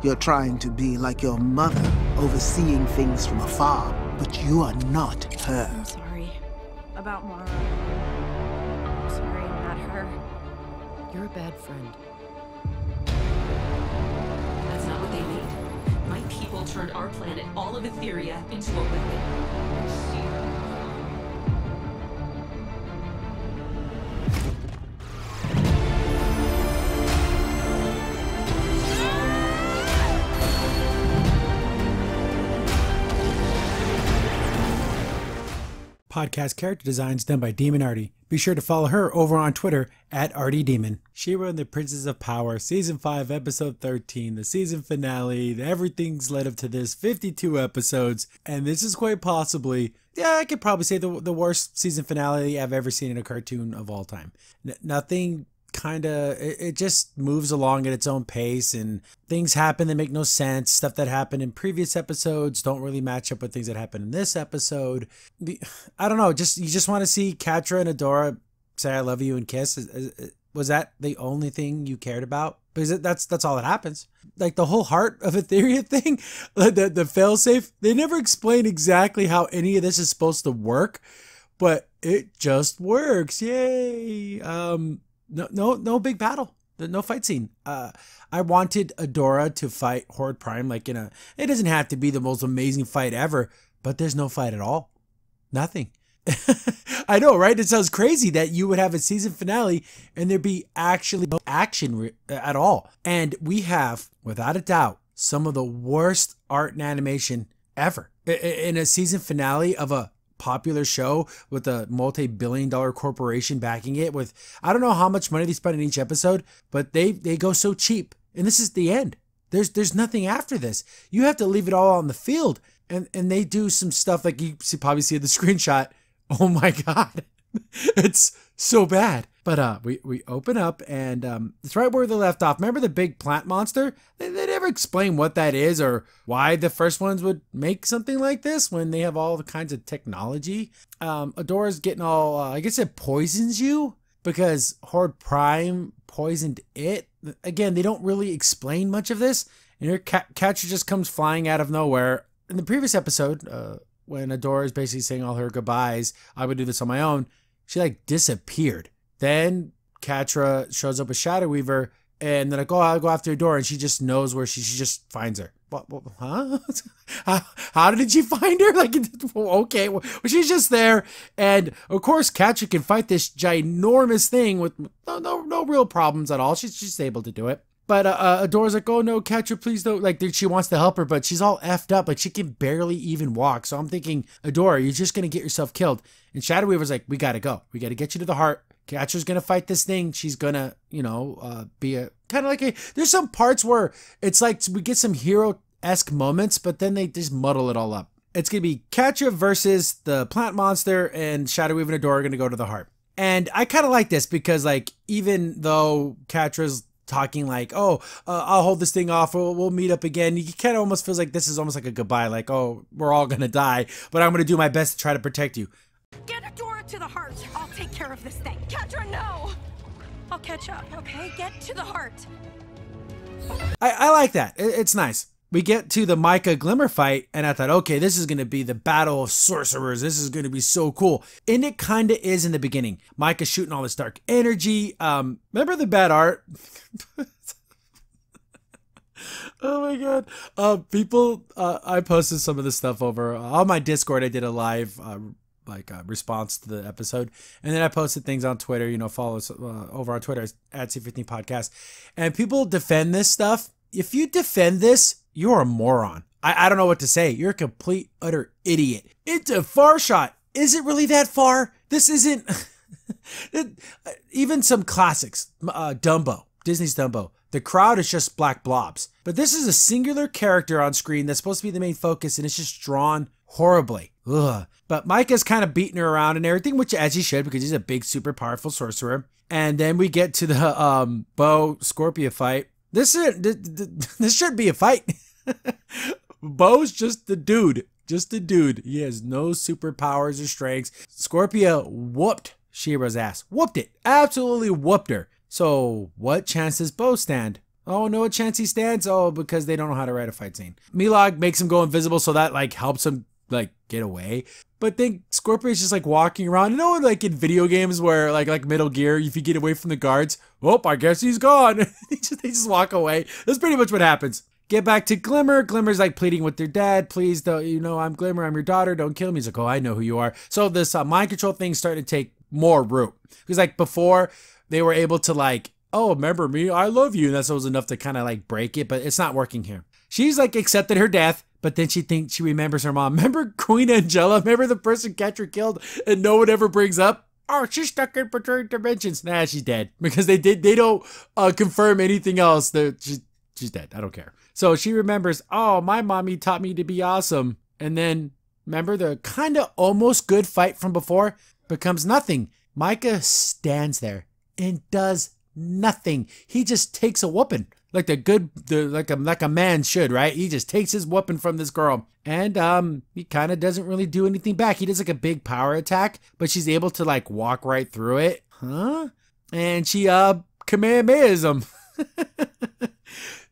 You're trying to be like your mother, overseeing things from afar, but you are not her. I'm sorry about Mara. I'm sorry, not her. You're a bad friend. That's not what they need. My people turned our planet, all of Etheria, into a weapon. Podcast character designs done by Demon Artie. Be sure to follow her over on Twitter at ArtieDemon. She-Ra and the Princess of Power, Season 5, Episode 13, the season finale. Everything's led up to this, 52 episodes, and this is quite possibly, I could probably say the worst season finale I've ever seen in a cartoon of all time. Nothing it just moves along at its own pace, and things happen that make no sense. Stuff that happened in previous episodes don't really match up with things that happened in this episode. I don't know, you just want to see Catra and Adora say I love you and kiss. Was that the only thing you cared about? Because that's all that happens. Like the whole heart of Etheria thing, the failsafe, they never explain exactly how any of this is supposed to work, but it just works. Yay. No big battle. No fight scene. I wanted Adora to fight Horde Prime it doesn't have to be the most amazing fight ever, but there's no fight at all. Nothing. I know, right? It sounds crazy that you would have a season finale and there'd be actually no action at all. And we have, without a doubt, some of the worst art and animation ever. In a season finale of a popular show with a multi-billion-dollar corporation backing it with, I don't know how much money they spend in each episode, but they go so cheap. And this is the end. There's nothing after this. You have to leave it all on the field. And they do some stuff like you probably see in the screenshot. Oh my God. It's so bad. But we open up and it's right where they left off. Remember the big plant monster? They never explain what that is or why the first ones would make something like this when they have all the kinds of technology. Adora's getting all, I guess it poisons you because Horde Prime poisoned it. Again, they don't really explain much of this. And here Catra just comes flying out of nowhere. In the previous episode, when Adora is basically saying all her goodbyes, I would do this on my own, she disappeared. Then Catra shows up with Shadow Weaver, and then I'll go after Adora, and she just knows where she just finds her. What huh? How did she find her? Okay, well, she's just there, and of course Catra can fight this ginormous thing with no real problems at all. She's able to do it. But Adora's like, oh no, Catra, please don't. She wants to help her, but she's all effed up. She can barely even walk. So I'm thinking, Adora, you're just going to get yourself killed. And Shadow Weaver's like, we got to go. We got to get you to the heart. Catra's going to fight this thing. She's going to, be a kind of there's some parts where it's like we get some hero-esque moments, but then they just muddle it all up. It's going to be Catra versus the plant monster, and Shadow Weaver and Adora are going to go to the heart. And I kind of like this because, even though Catra's talking I'll hold this thing off, we'll meet up again, he kind of almost feels like this is almost like a goodbye, we're all gonna die, but I'm gonna do my best to try to protect you. Get Adora to the heart. I'll take care of this thing. Catra, no! I'll catch up, okay? Get to the heart. I like that. It's nice. We get to the Micah Glimmer fight, and I thought, okay, this is going to be the battle of sorcerers. This is going to be so cool. And it kind of is in the beginning. Micah shooting all this dark energy. Remember the bad art? Oh my God. I posted some of this stuff over on my Discord. I did a live response to the episode, and then I posted things on Twitter. Follow us over on Twitter at C15 Podcast, and people defend this stuff. If you defend this, you're a moron. I don't know what to say. You're a complete, utter idiot. It's a far shot. Is it really that far? This isn't... Even some classics. Dumbo. Disney's Dumbo. The crowd is just black blobs. But this is a singular character on screen that's supposed to be the main focus, and it's just drawn horribly. Ugh. But Micah's kind of beating her around and everything, which as he should, because he's a big, super powerful sorcerer. And then we get to the Bow Scorpia fight. This shouldn't be a fight. Bow's just the dude. Just a dude. He has no superpowers or strengths. Scorpia whooped She-Ra's ass. Whooped it. Absolutely whooped her. So what chance does Bow stand? Oh, no chance he stands. Oh, because they don't know how to write a fight scene. Milog makes him go invisible, so that like helps him like get away. But then Scorpion's just like walking around. You know, like in video games where like Metal Gear, if you get away from the guards, oh, I guess he's gone. they just walk away. That's pretty much what happens. Get back to Glimmer. Glimmer's like pleading with their dad. Please, don't, you know, I'm Glimmer. I'm your daughter. Don't kill me. He's like, oh, I know who you are. So this mind control thing's starting to take more root. Because like before, they were able to like, oh, remember me? I love you. And that was enough to kind of like break it. But it's not working here. She's like accepted her death. But then she thinks she remembers her mom. Remember Queen Angela? Remember the person Catra killed and no one ever brings up? Oh, she's stuck in between dimensions. Nah, she's dead. Because they don't confirm anything else. She's dead. I don't care. So she remembers, oh, my mommy taught me to be awesome. And then, remember the kind of almost good fight from before becomes nothing. Micah stands there and does nothing. He just takes a whooping. Like like a man should, right? He just takes his whooping from this girl. And he kind of doesn't really do anything back. He does like a big power attack, but she's able to like walk right through it. Huh? And she Kamehameha's him.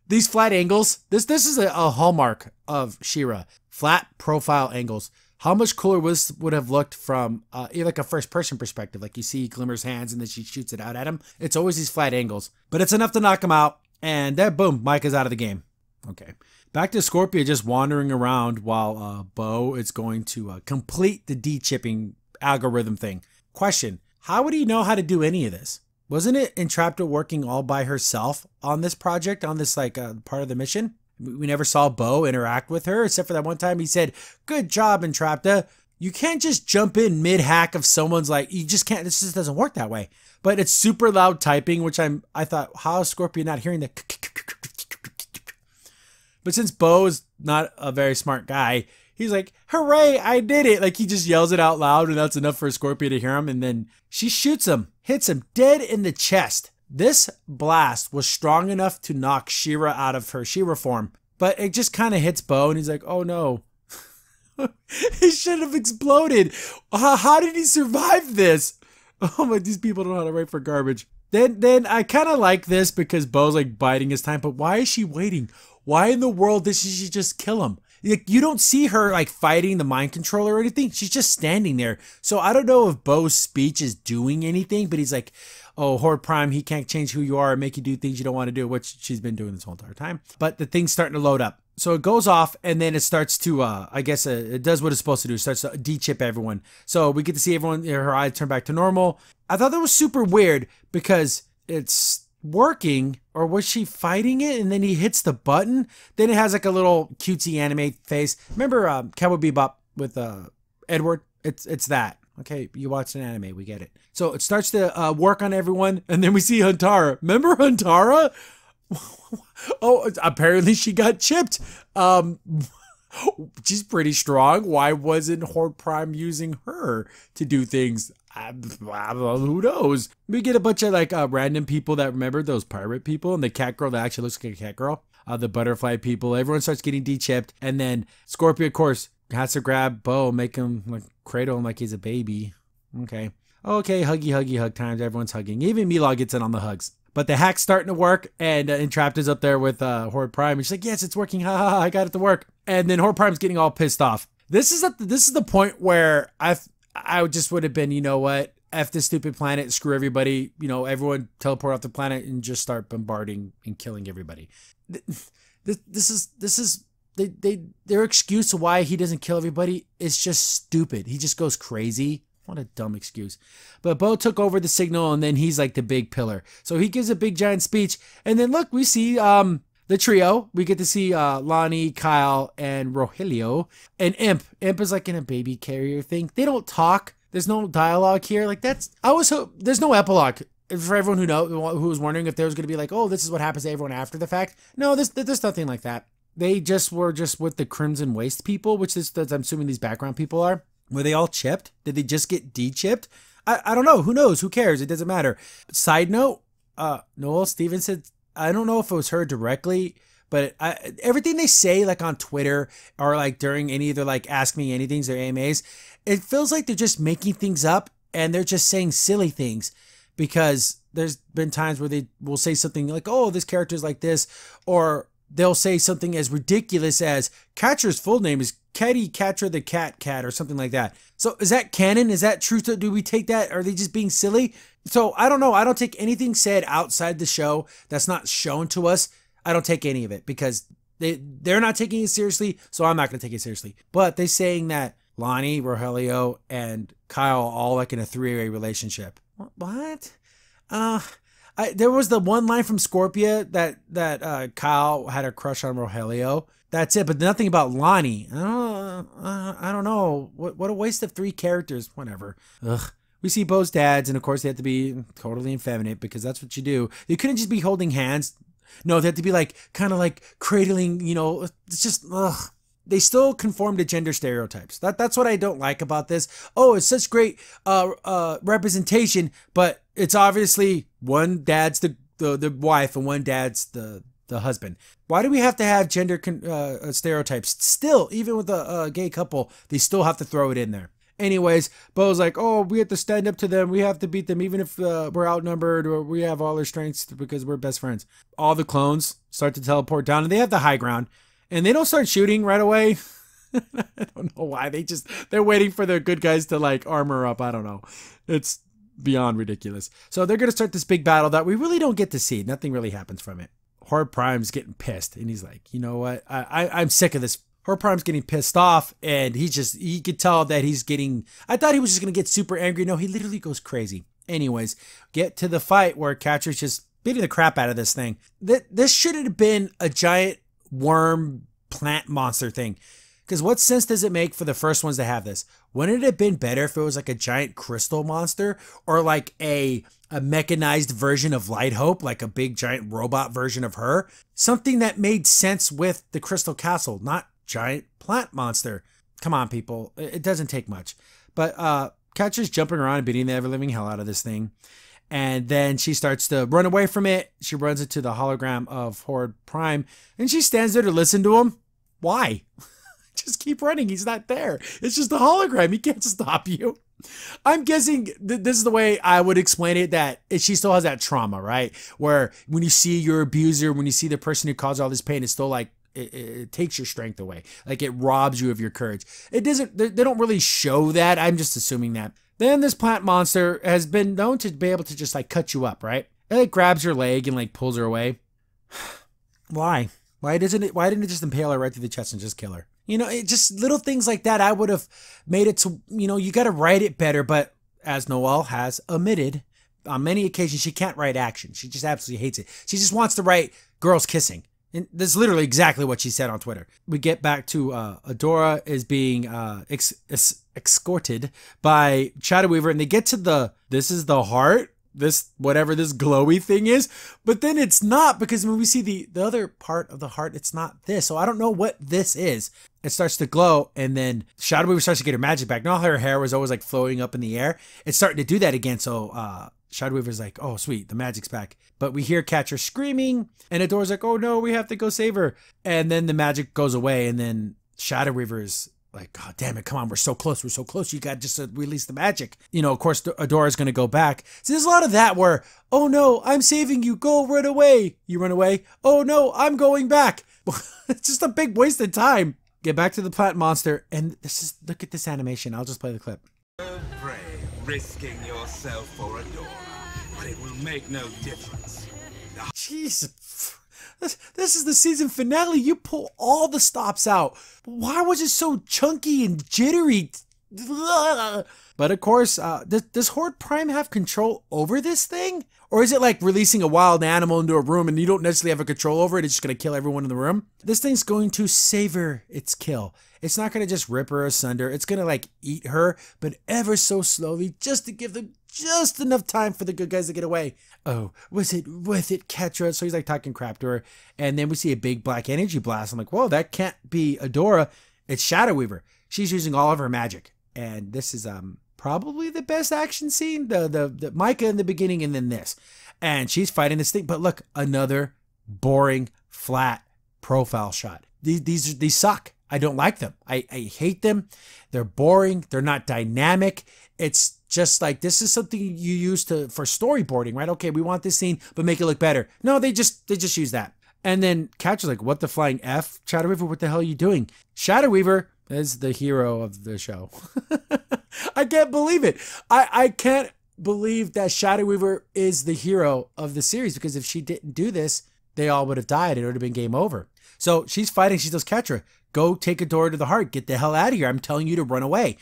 These flat angles, this is a hallmark of She-Ra. Flat profile angles. How much cooler would have looked from like a first person perspective. Like you see Glimmer's hands and then she shoots it out at him. It's always these flat angles. But it's enough to knock him out. And then boom, Micah's out of the game. Okay. Back to Scorpia just wandering around while Bo is going to complete the de-chipping algorithm thing. Question, how would he know how to do any of this? Wasn't it Entrapta working all by herself on this project, on this like part of the mission? We never saw Bo interact with her, except for that one time he said, good job, Entrapta. You can't just jump in mid-hack of someone's like, you just can't, this just doesn't work that way. But it's super loud typing, which I thought, how is Scorpia not hearing the But since Bo is not a very smart guy, he's like, hooray, I did it. Like he just yells it out loud and that's enough for Scorpia to hear him. And then she shoots him, hits him dead in the chest. This blast was strong enough to knock She-Ra out of her She-Ra form. But it just kind of hits Bo and he's like, oh no. He should have exploded. How did he survive this? Oh my, these people don't know how to write for garbage. Then I kind of like this because Bo's like biding his time. But why is she waiting? Why in the world did she just kill him? Like, you don't see her like fighting the mind controller or anything. She's just standing there. So I don't know if Bo's speech is doing anything, but he's like, oh, Horde Prime, he can't change who you are and make you do things you don't want to do, which she's been doing this whole entire time. But the thing's starting to load up. So it goes off and then it starts to, I guess it does what it's supposed to do. It starts to de-chip everyone. So we get to see everyone, her eyes turn back to normal. I thought that was super weird because it's working, or was she fighting it and then he hits the button? Then it has like a little cutesy anime face. Remember Cowboy Bebop with Edward? It's that. Okay, you watched an anime, we get it. So it starts to work on everyone and then we see Huntara. Remember Huntara? Oh, apparently she got chipped. She's pretty strong. Why wasn't Horde Prime using her to do things? Who knows? We get a bunch of like random people that remember those pirate people and the cat girl that actually looks like a cat girl. The butterfly people. Everyone starts getting de-chipped. And then Scorpia, of course, has to grab Bo, make him like cradle him like he's a baby. Okay, huggy hug times. Everyone's hugging. Even Milog gets in on the hugs. But the hack's starting to work, and Entrapta's up there with Horde Prime. And she's like, yes, it's working. Ha ha ha, I got it to work. And then Horde Prime's getting all pissed off. This is the point where I just would have been, you know what? F this stupid planet, screw everybody. You know, everyone teleport off the planet and just start bombarding and killing everybody. This is their excuse to why he doesn't kill everybody is just stupid. He just goes crazy. What a dumb excuse. But Bo took over the signal and then he's like the big pillar. So he gives a big giant speech. And then look, we see the trio. We get to see Lonnie, Kyle, and Rogelio. And Imp. Imp is like in a baby carrier thing. They don't talk. There's no dialogue here. Like there's no epilogue. For everyone who was wondering if there was going to be like, oh, this is what happens to everyone after the fact. No, there's nothing like that. They were just with the Crimson Waste people, which is, I'm assuming these background people are. Were they all chipped? Did they just get de-chipped? I don't know. Who knows? Who cares? It doesn't matter. Side note, Noelle Stevens said, I don't know if it was her directly, but everything they say like on Twitter or like during any of their like Ask Me Anythings, their AMAs, it feels like they're just making things up and they're just saying silly things because there's been times where they will say something like, oh, this character's like this, or they'll say something as ridiculous as Catcher's full name is Catty Catcher the Cat or something like that. So is that canon? Is that true? Do we take that? Are they just being silly? So I don't know. I don't take anything said outside the show that's not shown to us. I don't take any of it because they're not taking it seriously, so I'm not going to take it seriously. But they're saying that Lonnie, Rogelio, and Kyle are all like in a three-way relationship. What? There was the one line from Scorpia that Kyle had a crush on Rogelio. That's it, but nothing about Lonnie. I don't know. What a waste of 3 characters. Whatever. Ugh. We see Bo's dads, and of course they have to be totally effeminate because that's what you do. They couldn't just be holding hands. No, they have to be like kind of like cradling. You know, it's just ugh. They still conform to gender stereotypes. That's what I don't like about this. Oh, it's such great representation, but it's obviously one dad's the wife and one dad's the husband. Why do we have to have gender stereotypes? Still, even with a gay couple, they still have to throw it in there. Anyways, Bo's like, oh, we have to stand up to them. We have to beat them even if we're outnumbered or we have all our strengths because we're best friends. All the clones start to teleport down and they have the high ground. And they don't start shooting right away. I don't know why. They're waiting for the good guys to like armor up. I don't know. It's beyond ridiculous. So they're going to start this big battle that we really don't get to see. Nothing really happens from it. Horde Prime's getting pissed. And he's like, you know what? I'm sick of this. Horde Prime's getting pissed off. And he could tell that he's getting... I thought he was just going to get super angry. No, he literally goes crazy. Anyways, get to the fight where Catcher's just beating the crap out of this thing. This should have been a giant worm plant monster thing. Because what sense does it make for the first ones to have this? Wouldn't it have been better if it was like a giant crystal monster or like a mechanized version of Light Hope, like a big giant robot version of her? Something that made sense with the Crystal Castle, not giant plant monster. Come on, people. It doesn't take much. But Catcher's jumping around and beating the ever-living hell out of this thing. And then she starts to run away from it. She runs into the hologram of Horde Prime. And she stands there to listen to him. Why? Just keep running. He's not there. It's just a hologram. He can't stop you. I'm guessing this is the way I would explain it, that she still has that trauma, right? Where when you see your abuser, when you see the person who caused all this pain, it's still like, it takes your strength away. Like it robs you of your courage. It doesn't, they don't really show that. I'm just assuming that. Then this plant monster has been known to be able to just like cut you up, right? It like grabs your leg and like pulls her away. Why? Why didn't it just impale her right through the chest and just kill her? You know, it just little things like that. I would have made it to, you know, you got to write it better. But as Noelle has admitted on many occasions, she can't write action. She just absolutely hates it. She just wants to write girls kissing. And that's literally exactly what she said on Twitter. We get back to Adora is being escorted by Shadow Weaver, and they get to this is the heart, this whatever this glowy thing is, but then it's not, because when we see the other part of the heart, it's not this. So I don't know what this is. It starts to glow, and then Shadow Weaver starts to get her magic back. Now her hair was always like floating up in the air. It's starting to do that again. So Shadow Weaver's like, oh sweet, the magic's back. But we hear Catcher screaming, and Adora's like, oh no, we have to go save her. And then the magic goes away, and then Shadow Weaver's like, God damn it, come on, we're so close, you gotta just release the magic. You know, of course, Adora's gonna go back. So there's a lot of that where, oh no, I'm saving you, go run away. You run away, oh no, I'm going back. It's just a big waste of time. Get back to the plant monster, and look at this animation. I'll just play the clip. So brave, risking yourself for Adora, but it will make no difference. Jesus. This is the season finale. You pull all the stops out. Why was it so chunky and jittery? But of course, does Horde Prime have control over this thing? Or is it like releasing a wild animal into a room and you don't necessarily have a control over it? It's just going to kill everyone in the room? This thing's going to savor its kill. It's not going to just rip her asunder. It's going to like eat her, but ever so slowly, just to give them just enough time for the good guys to get away. Oh, was it worth it, Catra? So he's like talking crap to her. And then we see a big black energy blast. I'm like, whoa, that can't be Adora. It's Shadow Weaver. She's using all of her magic. And this is probably the best action scene. The Micah in the beginning and then this. And she's fighting this thing. But look, another boring, flat profile shot. These suck. I don't like them. I hate them. They're boring. They're not dynamic. It's just like, this is something you use for storyboarding, right? Okay, we want this scene, but make it look better. No, they just use that. And then Catcher's like, what the flying F? Shadow Weaver, what the hell are you doing? Shadow Weaver is the hero of the show. I can't believe it. I can't believe that Shadow Weaver is the hero of the series, because if she didn't do this, they all would have died. It would have been game over. So she's fighting. She tells Catra, go take Adora to the heart. Get the hell out of here. I'm telling you to run away.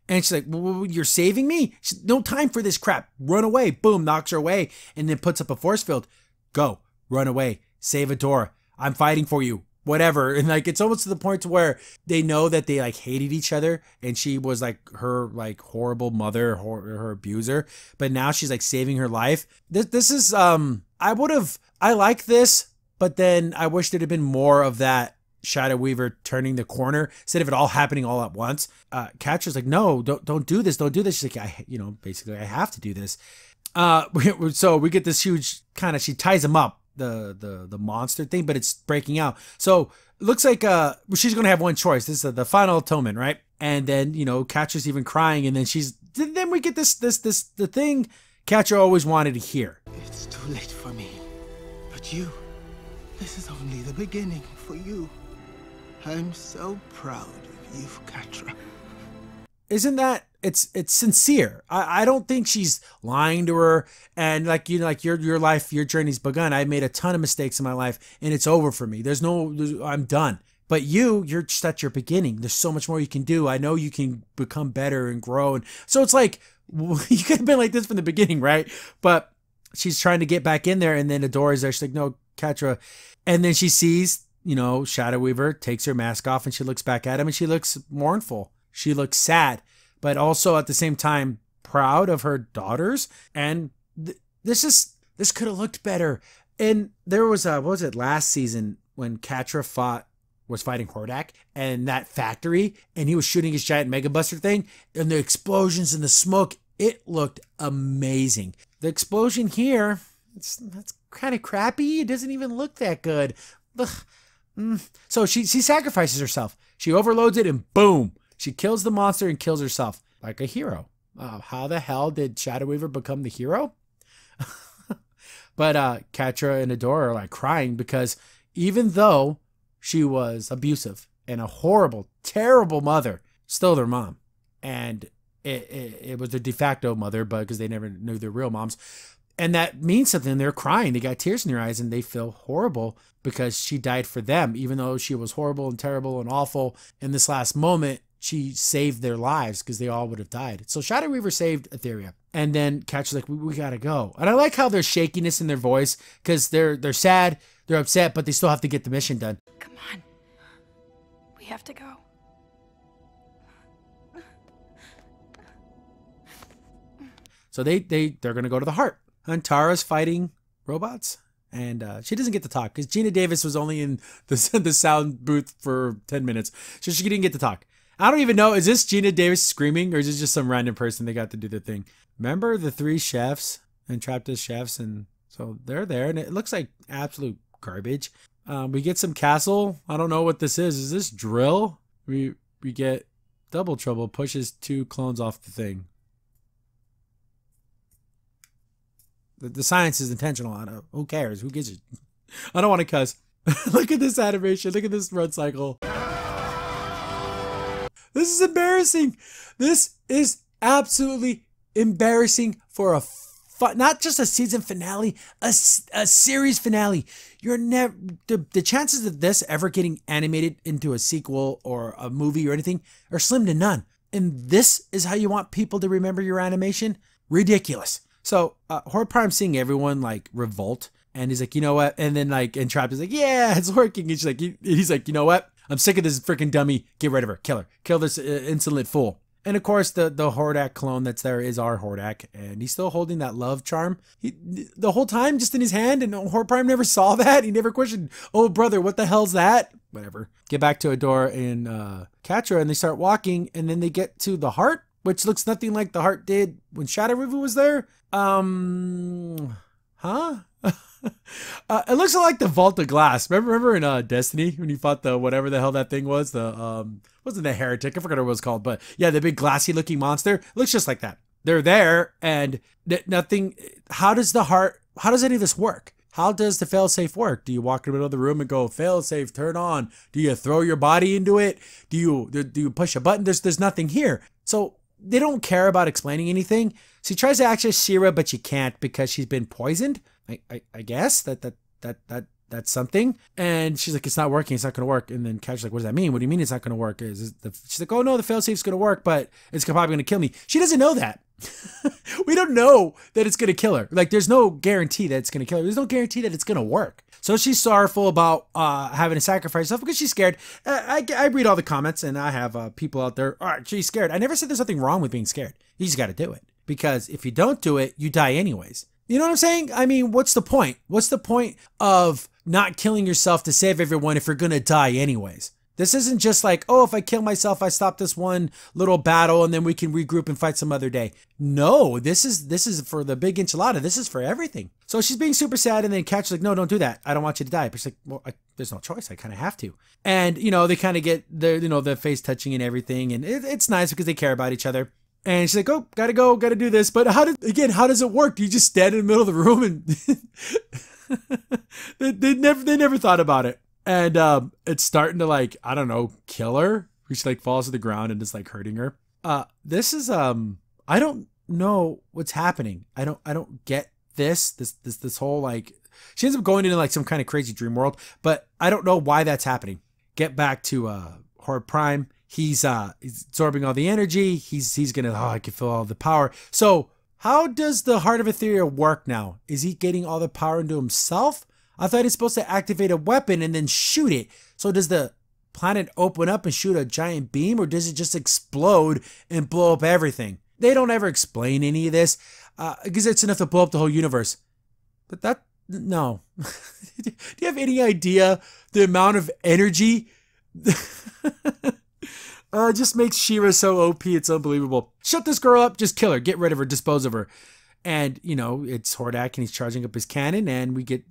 And she's like, well, you're saving me? No time for this crap. Run away. Boom, knocks her away and then puts up a force field. Go, run away. Save Adora. I'm fighting for you. Whatever. And like, it's almost to the point to where they know that they like hated each other, and she was like her like horrible mother, her abuser, but now she's like saving her life. This is I like this, but then I wish there'd have been more of that Shadow Weaver turning the corner instead of it all happening all at once. Catra's like, no, don't do this. Don't do this. She's like, basically I have to do this. So we get this huge kind of, she ties him up, the monster thing, but it's breaking out. So it looks like she's gonna have one choice. This is the final atonement, right? And then Catra's even crying, and then we get the thing Catra always wanted to hear. It's too late for me, but this is only the beginning for you. I'm so proud of you, Catra. Isn't that, it's sincere. I don't think she's lying to her, and like your life, your journey's begun. I made a ton of mistakes in my life, and it's over for me. I'm done. But you're just at your beginning. There's so much more you can do. I know you can become better and grow. And so it's like, you could have been like this from the beginning, right? But she's trying to get back in there, and then Adora's there. She's like, no, Catra. And then she sees, Shadow Weaver takes her mask off, and she looks back at him, and she looks mournful. She looks sad, but also at the same time proud of her daughters. And this could have looked better. And there was what was it, last season when Catra was fighting Hordak and that factory, and he was shooting his giant Mega Buster thing, and the explosions and the smoke, it looked amazing. The explosion here, that's kind of crappy. It doesn't even look that good. So she sacrifices herself. She overloads it, and boom, she kills the monster and kills herself like a hero. How the hell did Shadow Weaver become the hero? But Catra and Adora are like crying, because even though she was abusive and a horrible, terrible mother, still their mom. And it was their de facto mother, but because they never knew their real moms. And that means something. They're crying. They got tears in their eyes, and they feel horrible because she died for them. Even though she was horrible and terrible and awful, in this last moment, she saved their lives because they all would have died. So Shadow Weaver saved Etheria. And then Catra's like, we gotta go. And I like how there's shakiness in their voice, because they're sad, they're upset, but they still have to get the mission done. Come on. We have to go. So they're gonna go to the heart. And Tara's fighting robots, and she doesn't get to talk because Gina Davis was only in the sound booth for 10 minutes, so she didn't get to talk. I don't even know, is this Gina Davis screaming, or is this just some random person that got to do the thing? Remember the 3 chefs and trapped as chefs, and so they're there, and it looks like absolute garbage. We get some castle. I don't know what this is. Is this drill? We get Double Trouble pushes 2 clones off the thing. The science is intentional. Who cares? Who gives it? I don't want to cuss. Look at this animation. Look at this run cycle. This is embarrassing. This is absolutely embarrassing for not just a season finale, a series finale. You're never, the chances of this ever getting animated into a sequel or a movie or anything are slim to none. And this is how you want people to remember your animation? Ridiculous. So Horde Prime's seeing everyone like revolt, and he's like, you know what? And then like Entrapped is like, yeah, it's working. And he's like, you know what? I'm sick of this freaking dummy. Get rid of her. Kill her. Kill this insolent fool. And of course, the Hordak clone that's there is our Hordak, and he's still holding that love charm the whole time, just in his hand. And Horde Prime never saw that. He never questioned, oh brother, what the hell's that? Whatever. Get back to Adora and Catra, and they start walking, and then they get to the heart, which looks nothing like the heart did when Shadow Weaver was there. It looks like the Vault of Glass. Remember in Destiny when you fought the whatever the hell that thing was? The wasn't the heretic? I forgot what it was called, but yeah, the big glassy looking monster. Looks just like that. they're there and nothing. How does any of this work? How does the failsafe work? Do you walk in the middle of the room and go, failsafe, turn on? Do you throw your body into it? Do you push a button? There's nothing here. So they don't care about explaining anything. She tries to access She-Ra, but she can't because she's been poisoned. I guess that's something. And she's like, it's not working. It's not going to work. And then Catra's like, what does that mean? What do you mean it's not going to work? She's like, oh no, the failsafe's going to work, but it's probably going to kill me. She doesn't know that. We don't know that it's going to kill her. Like, there's no guarantee that it's going to kill her. There's no guarantee that it's going to work. So she's sorrowful about having to sacrifice herself because she's scared. I read all the comments and I have people out there, all right, she's scared. I never said there's nothing wrong with being scared. You just got to do it. Because if you don't do it, you die anyways. You know what I'm saying? I mean, what's the point? What's the point of not killing yourself to save everyone if you're going to die anyways? This isn't just like, oh, if I kill myself, I stop this one little battle and then we can regroup and fight some other day. No, this is for the big enchilada. This is for everything. So she's being super sad and then Catra's like, no, don't do that. I don't want you to die. But she's like, well, there's no choice. I kind of have to. And, they kind of get the face touching and everything. And it's nice because they care about each other. And she's like, oh, gotta do this. But how does it work? Do you just stand in the middle of the room and they never thought about it. And it's starting to, like, I don't know, kill her. She like falls to the ground and is like hurting her. This is I don't know what's happening. I don't get this whole, like, she ends up going into like some kind of crazy dream world, but I don't know why that's happening. Get back to Horde Prime. He's absorbing all the energy. He's gonna, I can feel all the power. So how does the Heart of Etheria work now? Is he getting all the power into himself? I thought he's supposed to activate a weapon and then shoot it. So does the planet open up and shoot a giant beam, or does it just explode and blow up everything? They don't ever explain any of this because it's enough to blow up the whole universe. But no. Do you have any idea the amount of energy? It just makes She-Ra so OP. It's unbelievable. Shut this girl up. Just kill her. Get rid of her. Dispose of her. And, it's Hordak and he's charging up his cannon and we get,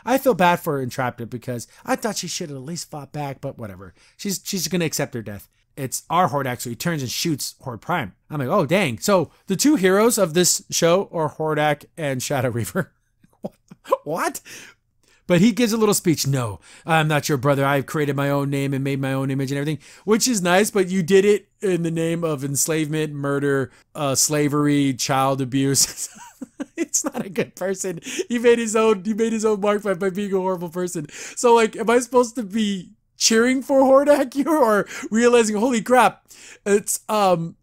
I feel bad for Entrapta because I thought she should have at least fought back, but whatever. She's going to accept her death. It's our Hordak, so he turns and shoots Horde Prime. I'm like, oh, dang. So the two heroes of this show are Hordak and Shadow Reaver. What? But he gives a little speech. No, I'm not your brother. I've created my own name and made my own image and everything, which is nice. But you did it in the name of enslavement, murder, slavery, child abuse. It's not a good person. He made his own mark by being a horrible person. So, like, am I supposed to be cheering for Hordak here or realizing, holy crap, it's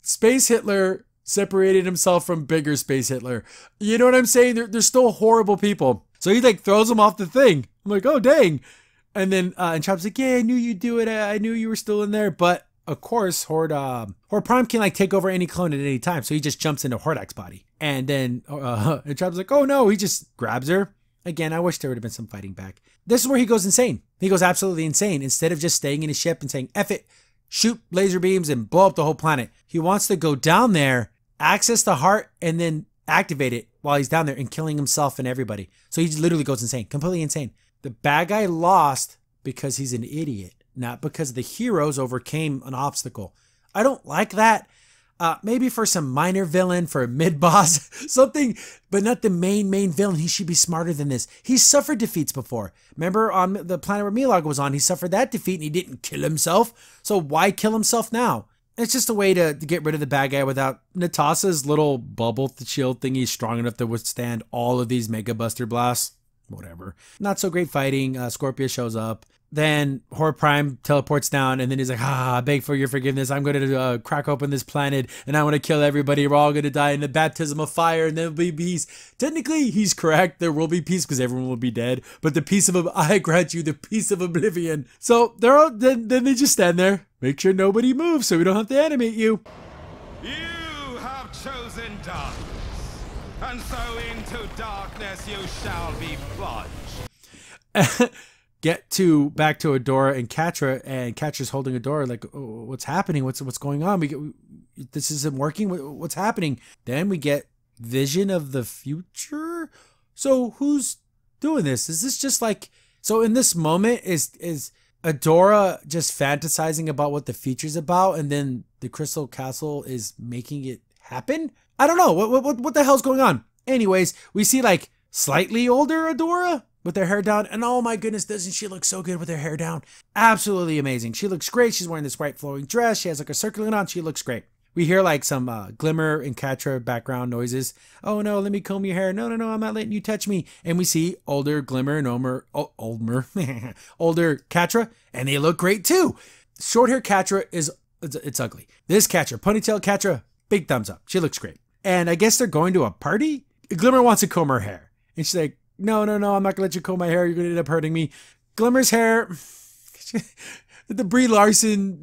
Space Hitler separated himself from bigger Space Hitler. You know what I'm saying? They're still horrible people. So he like throws him off the thing. I'm like, oh, dang. And then Entrapta's like, yeah, I knew you'd do it. I knew you were still in there. But of course, Horde Prime can like take over any clone at any time. So he just jumps into Hordak's body. And then Entrapta's like, oh no, he just grabs her. Again, I wish there would have been some fighting back. This is where he goes insane. He goes absolutely insane. Instead of just staying in his ship and saying, F it, shoot laser beams and blow up the whole planet. He wants to go down there, access the heart, and then activate it while he's down there and killing himself and everybody. So he literally goes insane, completely insane. The bad guy lost because he's an idiot, not because the heroes overcame an obstacle. I don't like that. Maybe for some minor villain, for a mid-boss, something, but not the main villain. He should be smarter than this. He's suffered defeats before. Remember on the planet where Milog was on, he suffered that defeat and he didn't kill himself. So why kill himself now? It's just a way to get rid of the bad guy without Natasha's little bubble shield thingy strong enough to withstand all of these Mega Buster blasts. Whatever. Not so great fighting. Scorpia shows up. Then Horde Prime teleports down and then he's like, I beg for your forgiveness. I'm going to crack open this planet and I want to kill everybody. We're all going to die in the baptism of fire and there will be peace. Technically, he's correct. There will be peace because everyone will be dead. But the peace of, I grant you the peace of oblivion. So they're all, then they just stand there. Make sure nobody moves so we don't have to animate you. You have chosen darkness, and so into darkness you shall be plunged. Get back to Adora and Catra, and Catra's holding Adora like, oh, what's happening? What's going on? This isn't working. What's happening? Then we get vision of the future. So who's doing this? Is this just like, so in this moment is Adora just fantasizing about what the future's about, and then the Crystal Castle is making it happen? I don't know. What the hell's going on? Anyways, we see like slightly older Adora with her hair down. And oh my goodness, doesn't she look so good with her hair down? Absolutely amazing. She looks great. She's wearing this white flowing dress. She has like a circlet on. She looks great. We hear like some Glimmer and Catra background noises. Oh no, let me comb your hair. No, I'm not letting you touch me. And we see older Glimmer and older Catra, and they look great too. Short hair Catra it's ugly. This Catra, ponytail Catra, big thumbs up. She looks great. And I guess they're going to a party? Glimmer wants to comb her hair. And she's like, no, I'm not gonna let you comb my hair. You're gonna end up hurting me. Glimmer's hair, the Brie Larson,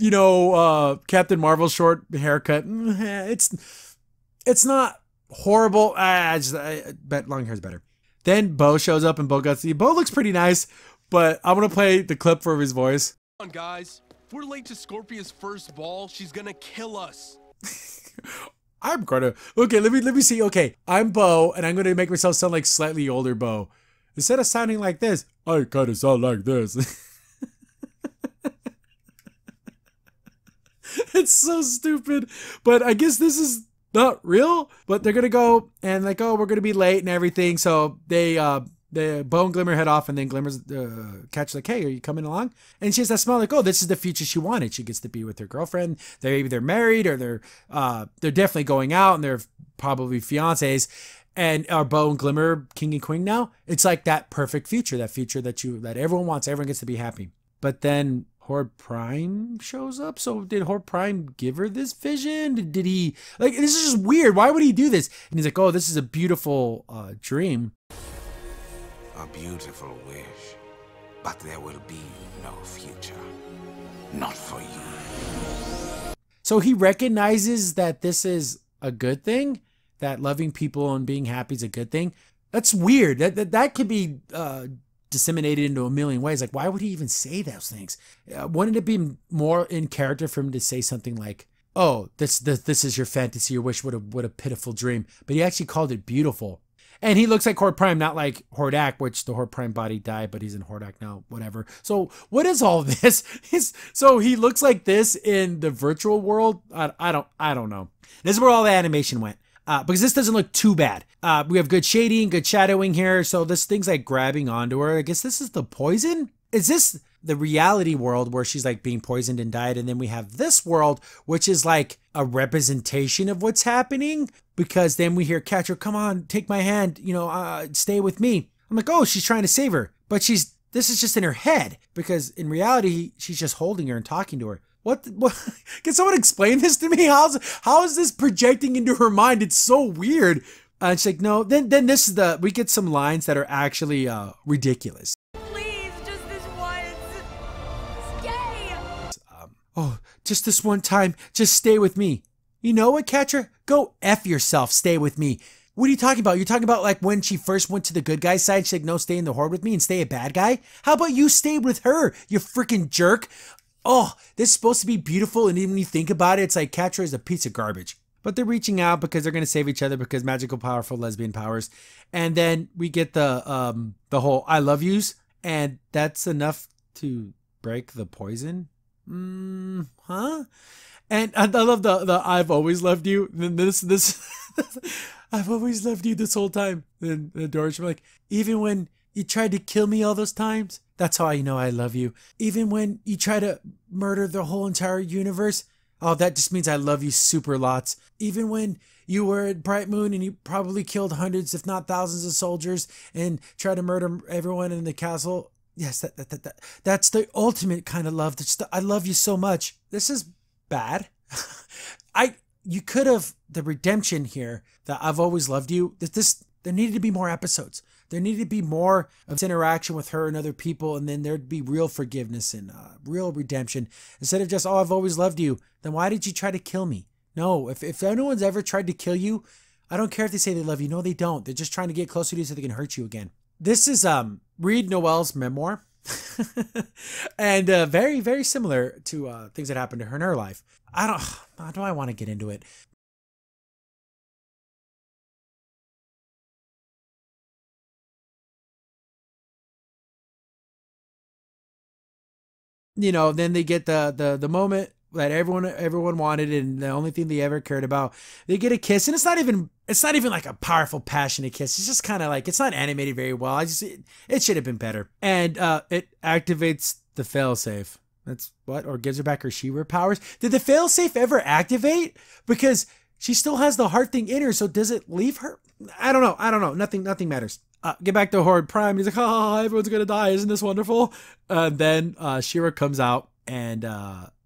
Captain Marvel short haircut. It's not horrible. I bet long hair's better. Then Bo shows up and Bo looks pretty nice, but I'm gonna play the clip for his voice. Come on, guys. We're late to Scorpia's first ball. She's gonna kill us. Okay, let me see. Okay, I'm Bo, and I'm gonna make myself sound like slightly older Bo. Instead of sounding like this, I kind of sound like this. It's so stupid, but I guess this is not real. But they're gonna go and like, oh, we're gonna be late and everything. So they Bo and Glimmer head off, and then Glimmer's Cat's like, hey, are you coming along? And she has that smile like, oh, this is the future she wanted. She gets to be with her girlfriend. They're either married or they're definitely going out, and they're probably fiancés. And are Bo and Glimmer king and queen now? It's like that perfect future, that everyone wants. Everyone gets to be happy. But then Horde Prime shows up. So did Horde Prime give her this vision? Did he, like, this is just weird. Why would he do this? And he's like, oh, this is a beautiful dream. A beautiful wish, but there will be no future. Not for you. So he recognizes that this is a good thing, that loving people and being happy is a good thing. That's weird. That could be disseminated into a million ways. Like, why would he even say those things? Wouldn't it be more in character for him to say something like, oh, this is your fantasy, your wish, what a pitiful dream. But he actually called it beautiful. And he looks like Horde Prime, not like Hordak, which the Horde Prime body died, but he's in Hordak now, whatever. So what is all this? So he looks like this in the virtual world? I don't know. This is where all the animation went. Because this doesn't look too bad. We have good shading, good shadowing here. So this thing's like grabbing onto her. I guess this is the poison? Is this the reality world where she's like being poisoned and died? And then we have this world, which is like a representation of what's happening. Because then we hear Catra, come on, take my hand, stay with me. I'm like, oh, she's trying to save her. But this is just in her head. Because in reality, she's just holding her and talking to her. What? Can someone explain this to me? How is this projecting into her mind? It's so weird. She's like, no. Then this is we get some lines that are actually ridiculous. Please, just this once. Stay. Oh, just this one time. Just stay with me. You know what, Catra? Go F yourself. Stay with me. What are you talking about? You're talking about like when she first went to the good guy's side. She's like, no, stay in the Horde with me and stay a bad guy. How about you stay with her, you freaking jerk? Oh, this is supposed to be beautiful, and even when you think about it, it's like Catra is a piece of garbage. But they're reaching out because they're going to save each other because magical, powerful lesbian powers. And then we get the whole I love yous, and that's enough to break the poison. Huh? And I love the I've always loved you. And this I've always loved you this whole time. And Adora's like, even when you tried to kill me all those times, that's how I know I love you. Even when you try to murder the whole entire universe, oh, that just means I love you super lots. Even when you were at Bright Moon and you probably killed hundreds, if not thousands of soldiers and tried to murder everyone in the castle. Yes, that's the ultimate kind of love. I love you so much. This is bad. You could have the redemption here that I've always loved you. There needed to be more episodes. There needed to be more of this interaction with her and other people, and then there'd be real forgiveness and real redemption. Instead of just, oh, I've always loved you, then why did you try to kill me? No, if anyone's ever tried to kill you, I don't care if they say they love you. No, they don't. They're just trying to get closer to you so they can hurt you again. This is Reed Noel's memoir. And very, very similar to things that happened to her in her life. How do I want to get into it? Then they get the moment that everyone wanted, and the only thing they ever cared about. They get a kiss, and it's not even like a powerful, passionate kiss. It's just kind of like, it's not animated very well. It should have been better. And it activates the failsafe. That's what, or gives her back her She-Ra powers. Did the failsafe ever activate? Because she still has the heart thing in her, so does it leave her? I don't know. Nothing matters. Get back to Horde Prime. He's like, oh, everyone's gonna die. Isn't this wonderful? Then She-Ra comes out, and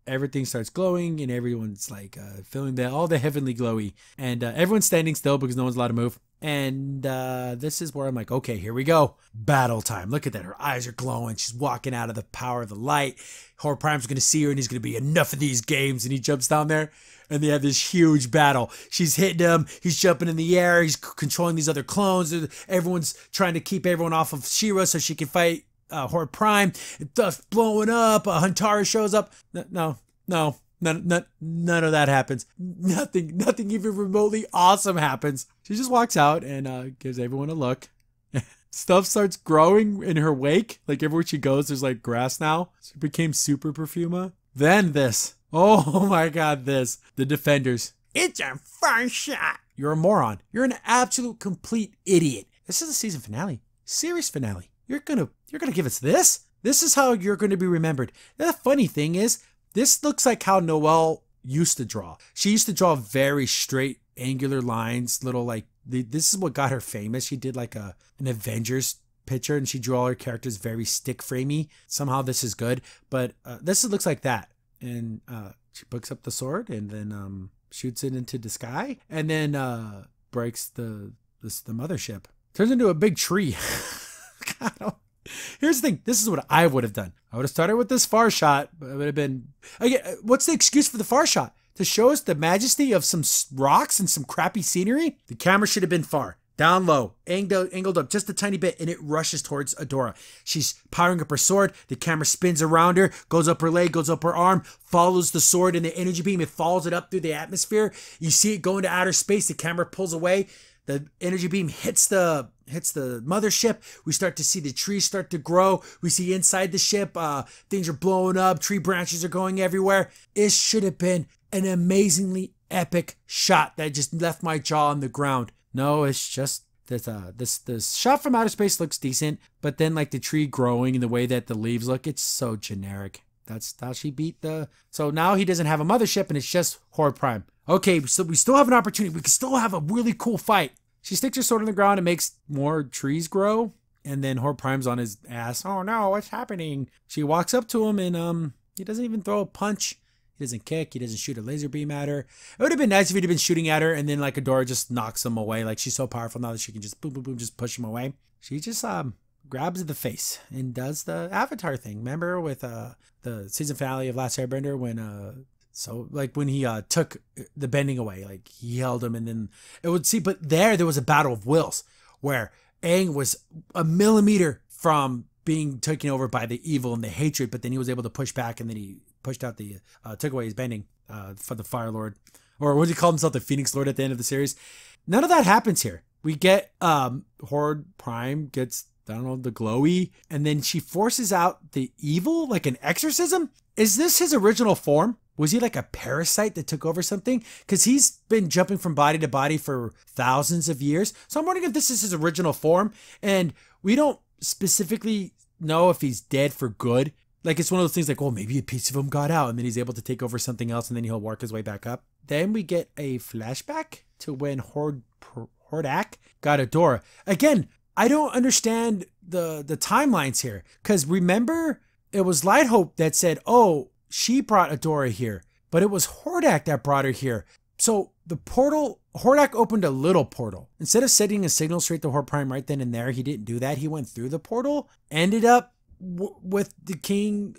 everything starts glowing, and everyone's like feeling all the heavenly glowy. And everyone's standing still because no one's allowed to move. And this is where I'm like, okay, here we go. Battle time. Look at that. Her eyes are glowing. She's walking out of the power of the light. Horde Prime's going to see her, and he's going to be, enough of these games. And he jumps down there, and they have this huge battle. She's hitting him. He's jumping in the air. He's controlling these other clones. Everyone's trying to keep everyone off of She-Ra so she can fight Horde Prime. Stuff's blowing up. Huntara shows up. No. None of that happens. Nothing even remotely awesome happens. She just walks out and gives everyone a look. Stuff starts growing in her wake. Like everywhere she goes, there's like grass now. She became super Perfuma. Then this. Oh my god, this. The Defenders. It's a first shot. You're a moron. You're an absolute complete idiot. This is the season finale. Series finale. You're gonna give us this? This is how you're gonna be remembered. The funny thing is, this looks like how Noelle used to draw. She used to draw very straight, angular lines, little like, this is what got her famous. She did like an Avengers picture, and she drew all her characters very stick framey. Somehow this is good, but this looks like that. And she picks up the sword and then shoots it into the sky, and then breaks the mothership. Turns into a big tree. Here's the thing. This is what I would have done. I would have started with this far shot. But it would have been, again, what's the excuse for the far shot? To show us the majesty of some rocks and some crappy scenery? The camera should have been far, down low, angled up just a tiny bit, and it rushes towards Adora. She's powering up her sword. The camera spins around her, goes up her leg, goes up her arm, follows the sword and the energy beam. It follows it up through the atmosphere. You see it go into outer space. The camera pulls away. The energy beam hits the mothership. We start to see the trees start to grow. We see inside the ship, things are blowing up. Tree branches are going everywhere. It should have been an amazingly epic shot that just left my jaw on the ground. No, it's just this shot from outer space looks decent, but then like the tree growing and the way that the leaves look, it's so generic. That's how she beat the... So now he doesn't have a mothership, and it's just Horde Prime. Okay, so we still have an opportunity. We can still have a really cool fight. She sticks her sword in the ground and makes more trees grow. And then Horde Prime's on his ass. Oh no, what's happening? She walks up to him, and he doesn't even throw a punch. He doesn't kick. He doesn't shoot a laser beam at her. It would have been nice if he'd have been shooting at her, and then like Adora just knocks him away. Like she's so powerful now that she can just boom, boom, boom, just push him away. She just grabs the face and does the Avatar thing. Remember with the season finale of Last Airbender when so like when he took the bending away, like he held him, and then it would see. But there was a battle of wills where Aang was a millimeter from being taken over by the evil and the hatred, but then he was able to push back, and then he pushed out the took away his bending for the Fire Lord, or what did he call himself, the Phoenix Lord at the end of the series. None of that happens here. We get Horde Prime gets, I don't know, the glowy, and then she forces out the evil like an exorcism. Is this his original form? Was he like a parasite that took over something? Because he's been jumping from body to body for thousands of years. So I'm wondering if this is his original form. And we don't specifically know if he's dead for good. Like it's one of those things like, oh, maybe a piece of him got out and then he's able to take over something else, and then he'll work his way back up. Then we get a flashback to when Hordak got Adora. Again, I don't understand the timelines here. Because remember, it was Lighthope that said, oh, she brought Adora here, but it was Hordak that brought her here. So the portal, Hordak opened a little portal. Instead of sending a signal straight to Horde Prime right then and there, he didn't do that. He went through the portal, ended up with the king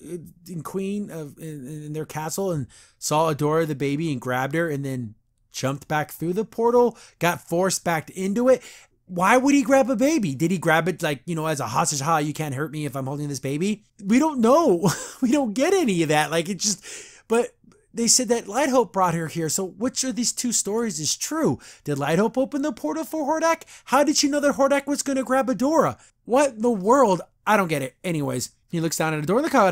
and queen in their castle, and saw Adora the baby and grabbed her, and then jumped back through the portal, got forced back into it. Why would he grab a baby? Did he grab it like, you know, as a hostage? Ha, you can't hurt me if I'm holding this baby. We don't know. We don't get any of that. Like it just, but they said that Lighthope brought her here. So which of these two stories is true? Did Lighthope open the portal for Hordak? How did she know that Hordak was going to grab Adora? What in the world? I don't get it. Anyways, he looks down at Adora. Look how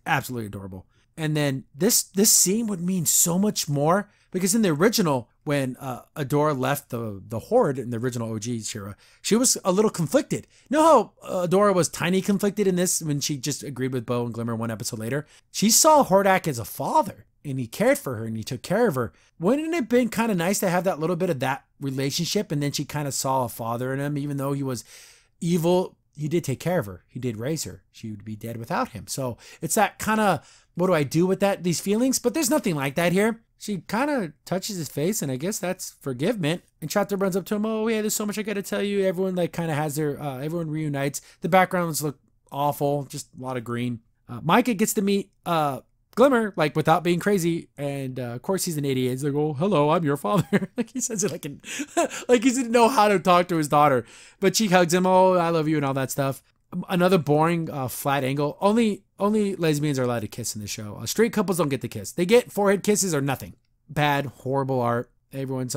absolutely adorable. And then this scene would mean so much more, because in the original, when Adora left the Horde in the original OG She-Ra, she was a little conflicted. You know how Adora was tiny conflicted in this when she just agreed with Bow and Glimmer one episode later? She saw Hordak as a father, and he cared for her and he took care of her. Wouldn't it have been kind of nice to have that little bit of that relationship? And then she kind of saw a father in him, even though he was evil. He did take care of her. He did raise her. She would be dead without him. So it's that kind of, what do I do with these feelings? But there's nothing like that here. She kind of touches his face, and I guess that's forgivement. And Chatter runs up to him. Oh yeah, there's so much I got to tell you. Everyone like kind of has their, everyone reunites. The backgrounds look awful, just a lot of green. Micah gets to meet Glimmer, like, without being crazy, and of course he's an idiot. He's like, oh, hello, I'm your father. Like, he says it like like he didn't know how to talk to his daughter. But she hugs him, oh, I love you, and all that stuff. Another boring flat angle. Only lesbians are allowed to kiss in the show. Straight couples don't get to kiss. They get forehead kisses or nothing. Bad, horrible art. Everyone's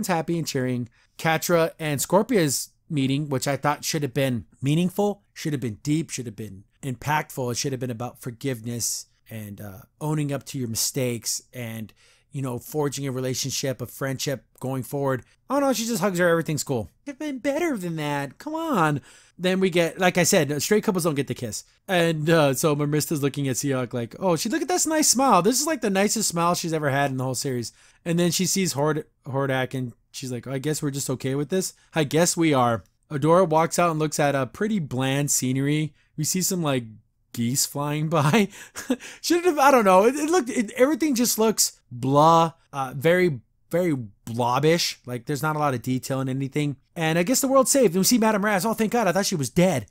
happy and cheering. Catra and Scorpia's meeting, which I thought should have been meaningful, should have been deep, should have been impactful. It should have been about forgiveness and owning up to your mistakes and, you know, forging a relationship, a friendship going forward. Oh no, she just hugs her, everything's cool. It's been better than that. Come on. Then we get, like I said, straight couples don't get to kiss. And so Marista's looking at Seahawk like, oh, look at this nice smile. This is like the nicest smile she's ever had in the whole series. And then she sees Hordak and she's like, I guess we're just okay with this. I guess we are. Adora walks out and looks at a pretty bland scenery. We see some like geese flying by. Should have, I don't know. Everything just looks blah, very, very blobbish. Like there's not a lot of detail in anything. And I guess the world's saved. And we see Madame Razz. Oh, thank God. I thought she was dead.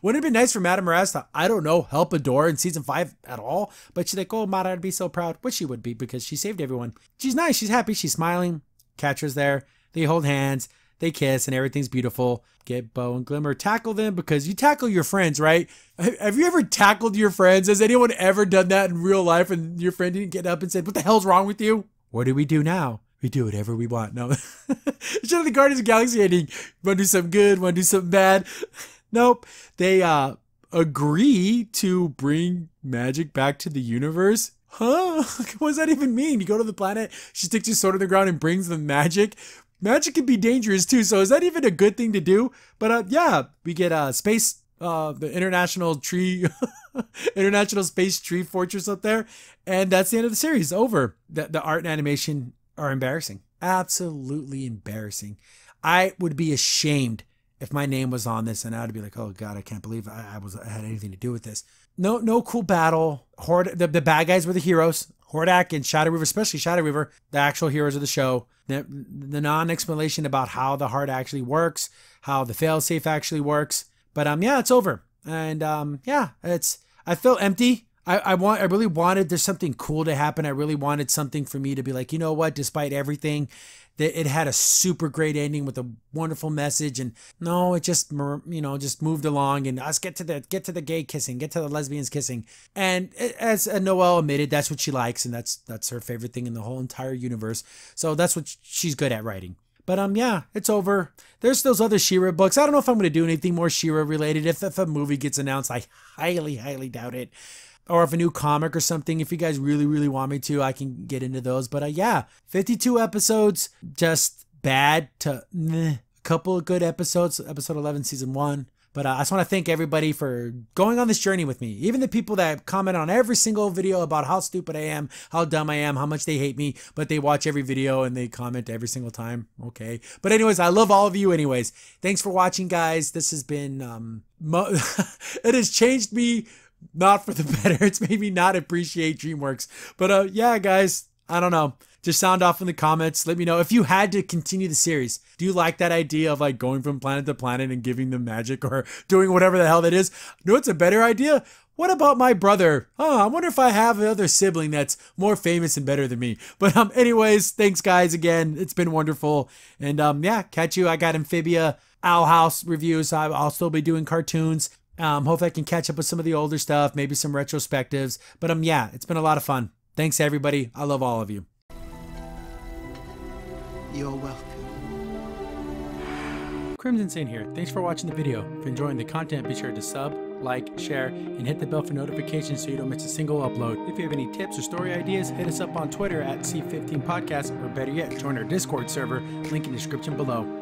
Wouldn't it have been nice for Madame Razz to, I don't know, help Adora in season 5 at all? But she's like, oh, Mara, I'd be so proud. Which she would be because she saved everyone. She's nice. She's happy. She's smiling. Catra's there. They hold hands. They kiss and everything's beautiful. Get Bow and Glimmer. Tackle them because you tackle your friends, right? Have you ever tackled your friends? Has anyone ever done that in real life and your friend didn't get up and said, what the hell's wrong with you? What do we do now? We do whatever we want. No. Should have the Guardians of the Galaxy ending. Want to do something good? Want to do something bad? Nope. They agree to bring magic back to the universe. Huh? What does that even mean? You go to the planet, she sticks your sword in the ground and brings the magic. Magic can be dangerous too, so is that even a good thing to do? But yeah, we get space, the International Tree, International Space Tree Fortress up there, and that's the end of the series. Over. The art and animation are embarrassing, absolutely embarrassing. I would be ashamed if my name was on this, and I'd be like, oh God, I can't believe I had anything to do with this. No cool battle. The bad guys were the heroes. Hordak and Shadow Weaver, especially Shadow Weaver, the actual heroes of the show. The non-explanation about how the heart actually works, how the failsafe actually works. But yeah, it's over. And yeah, I feel empty. I really wanted there's something cool to happen. I really wanted something for me to be like, you know what, despite everything, that it had a super great ending with a wonderful message. And no, it just, you know, just moved along and let's get to the gay kissing, get to the lesbians kissing. And as Noelle admitted, that's what she likes, and that's her favorite thing in the whole entire universe. So that's what she's good at writing. But yeah, it's over. There's those other She-Ra books. I don't know if I'm going to do anything more She-Ra related. If a movie gets announced, I highly, highly doubt it. Or if a new comic or something, if you guys really, really want me to, I can get into those. But yeah, 52 episodes, just bad to meh. A couple of good episodes, episode 11, season 1. But I just want to thank everybody for going on this journey with me. Even the people that comment on every single video about how stupid I am, how dumb I am, how much they hate me, but they watch every video and they comment every single time. Okay. But anyways, I love all of you anyways. Thanks for watching, guys. This has been, it has changed me. Not for the better. It's made me not appreciate DreamWorks. But yeah, guys, I don't know. Just sound off in the comments. Let me know if you had to continue the series. Do you like that idea of like going from planet to planet and giving them magic or doing whatever the hell that is? No, it's a better idea. What about my brother? Oh, I wonder if I have another sibling that's more famous and better than me. But anyways, thanks guys again. It's been wonderful. And yeah, catch you. I got Amphibia Owl House reviews. I'll still be doing cartoons. Hopefully I can catch up with some of the older stuff, maybe some retrospectives. But yeah, it's been a lot of fun. Thanks everybody. I love all of you. You're welcome. Crimson Saint here. Thanks for watching the video. If you're enjoying the content, be sure to sub, like, share, and hit the bell for notifications so you don't miss a single upload. If you have any tips or story ideas, hit us up on Twitter at C15Podcast, or better yet, join our Discord server, link in the description below.